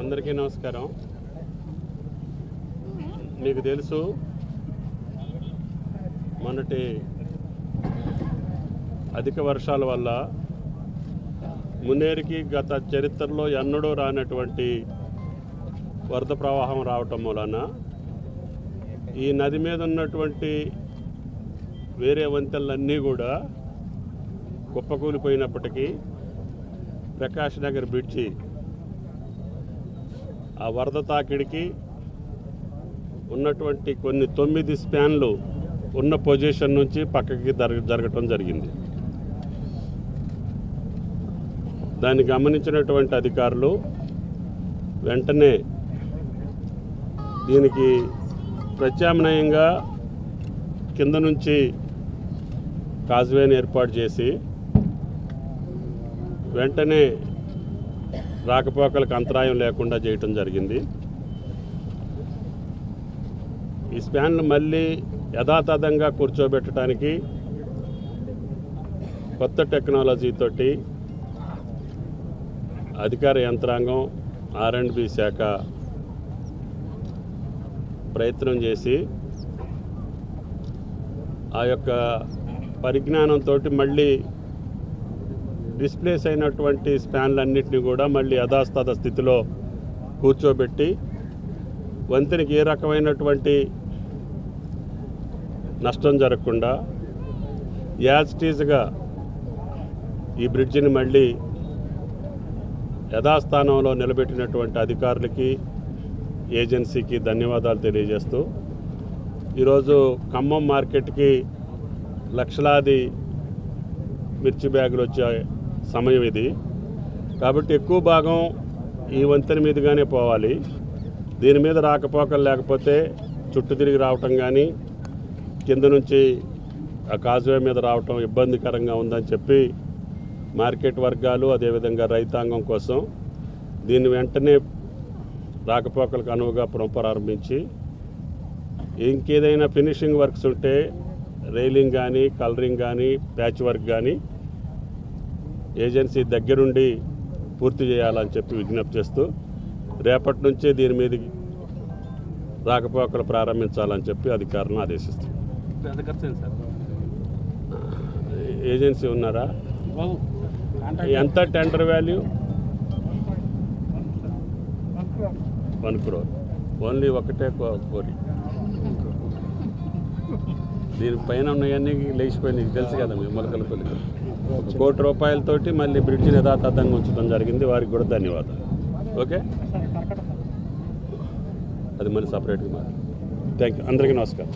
అందరికీ నమస్కారం. మీకు తెలుసు, మొన్నటి అధిక వర్షాల వల్ల మున్నేరుకి గత చరిత్రలో ఎన్నడూ రానటువంటి వరద ప్రవాహం రావటం మూలన ఈ నది మీద ఉన్నటువంటి వేరే వంతెనలన్నీ కూడా కుప్పకూలిపోయినప్పటికీ ప్రకాష్ నగర్ బ్రిడ్జి ఆ వరద తాకిడికి ఉన్నటువంటి కొన్ని 9 స్పాన్లు ఉన్న పొజిషన్ నుంచి పక్కకి జరగటం జరిగింది. దాన్ని గమనించినటువంటి అధికారులు వెంటనే దీనికి ప్రత్యామ్నాయంగా కింద నుంచి కాజ్వేని ఏర్పాటు చేసి వెంటనే రాకపోకలకు అంతరాయం లేకుండా చేయటం జరిగింది. ఈ స్పాన్లు మళ్ళీ యథాతథంగా కూర్చోబెట్టడానికి కొత్త టెక్నాలజీతోటి అధికార యంత్రాంగం R&B శాఖ ప్రయత్నం చేసి ఆ యొక్క పరిజ్ఞానంతో మళ్ళీ డిస్ప్లేస్ అయినటువంటి స్పాన్లన్నింటినీ కూడా మళ్ళీ యథాస్థాత స్థితిలో కూర్చోబెట్టి వంతెనకి ఏ రకమైనటువంటి నష్టం జరగకుండా యాజ్ టీజ్గా ఈ బ్రిడ్జిని మళ్ళీ యథాస్థానంలో నిలబెట్టినటువంటి అధికారులకి ఏజెన్సీకి ధన్యవాదాలు తెలియజేస్తూ ఈరోజు ఖమ్మం మార్కెట్కి లక్షలాది మిర్చి బ్యాగులు వచ్చే సమయం ఇది. కాబట్టి ఎక్కువ భాగం ఈ వంతెన మీదుగానే పోవాలి. దీని మీద రాకపోకలు లేకపోతే చుట్టూ తిరిగి రావటం కానీ కింద నుంచి ఆ కాజ్వే మీద రావటం ఇబ్బందికరంగా ఉందని చెప్పి మార్కెట్ వర్గాలు అదేవిధంగా రైతాంగం కోసం దీన్ని వెంటనే రాకపోకలకు అనువుగా పునఃప్రారంభించి ఇంకేదైనా ఫినిషింగ్ వర్క్స్ ఉంటే రైలింగ్ కానీ కలరింగ్ కానీ ప్యాచ్ వర్క్ కానీ ఏజెన్సీ దగ్గరుండి పూర్తి చేయాలని చెప్పి విజ్ఞప్తి చేస్తూ రేపటి నుంచే దీని మీద రాకపోకలు ప్రారంభించాలని చెప్పి అధికారులను ఆదేశిస్తారు. ఏజెన్సీ ఉన్నారా? ఎంత టెండర్ వాల్యూ? 1 crore. ఓన్లీ ఒకటే కోరి. దీనిపైన ఉన్నాయన్నీ లేచిపోయినాయి, తెలుసు కదా మీ మొలకల కొలి. 1 కోటి రూపాయలతోటి మళ్ళీ బ్రిడ్జిని యథాతథంగా ఉంచడం జరిగింది. వారికి కూడా ధన్యవాదాలు. ఓకే, అది మళ్ళీ సపరేట్గా థ్యాంక్ యూ. అందరికీ నమస్కారం.